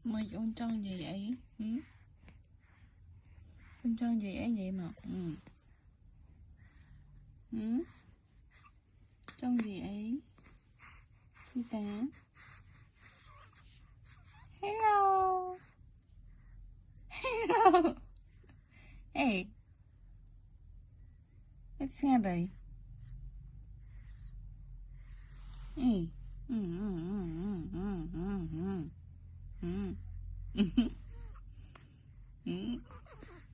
Mày con trong gì vậy? Ừ? Con trong gì ấy vậy mà? Ừ. Ừ? Trong gì ấy? Đi ta. Hello. Hello. Hey. Let's have a. Hey. Ừ.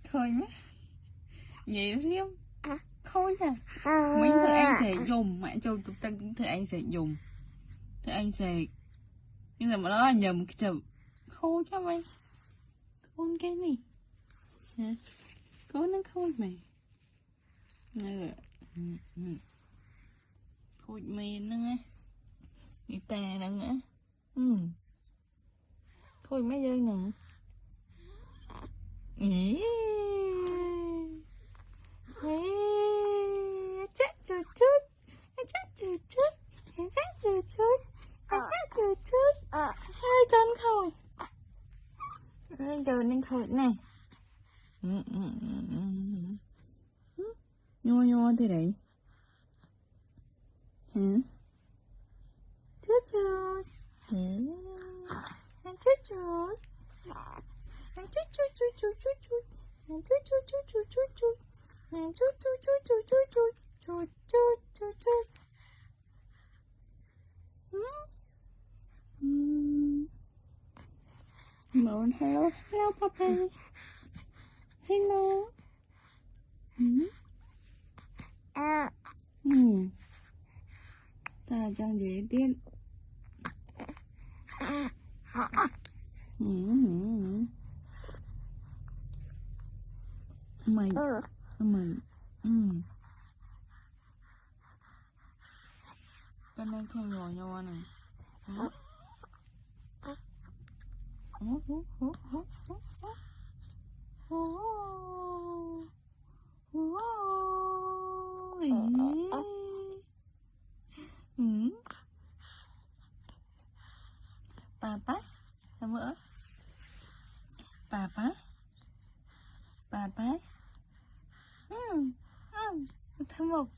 Thôi má. Vậy liếm. Thôi nha. Mấy thứ anh sẽ dùng. Mẹ cho tụi ta những thứ anh sẽ dùng. Thứ anh sẽ. Nhưng mà nó là nhầm cái chầm. Khôi cho mày. Khôn cái gì? Hả? Cố nó khôi mày. Nè. Khôi mày nữa á. Đi tà nữa á. Khôi mấy rơi nè. Ý. Chắc chút chút. Chắc chút chút. Chắc chút chút. Chắc chút chút. Hai con khôi. Rồi nên khôi này. Nhô nhô thế đấy. Hả? Chút chút. Chút chút. Chút chút chút chút chút chút. Chút chút chút chút chút chút. Chút chút chút chút chút chút. Chút chút chút chút. Moan, hello, hello, Papa. Hello. Ta chẳng dễ biết. Mày. Mày. Con đang theo nhỏ nhỏ này. Papa, sao nữa? Papa, Papa. Thơm một.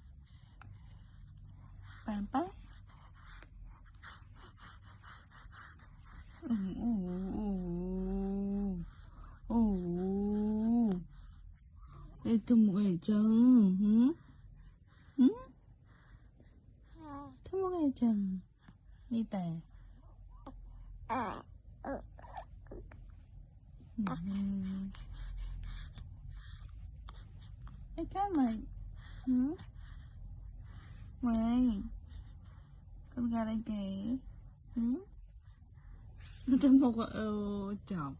Papa. Ê, thơm một ngày trăng. Thơm một ngày trăng. Đi tè. Ê, cái mày. Mày. Con gà đây kìa. Thơm một chọc.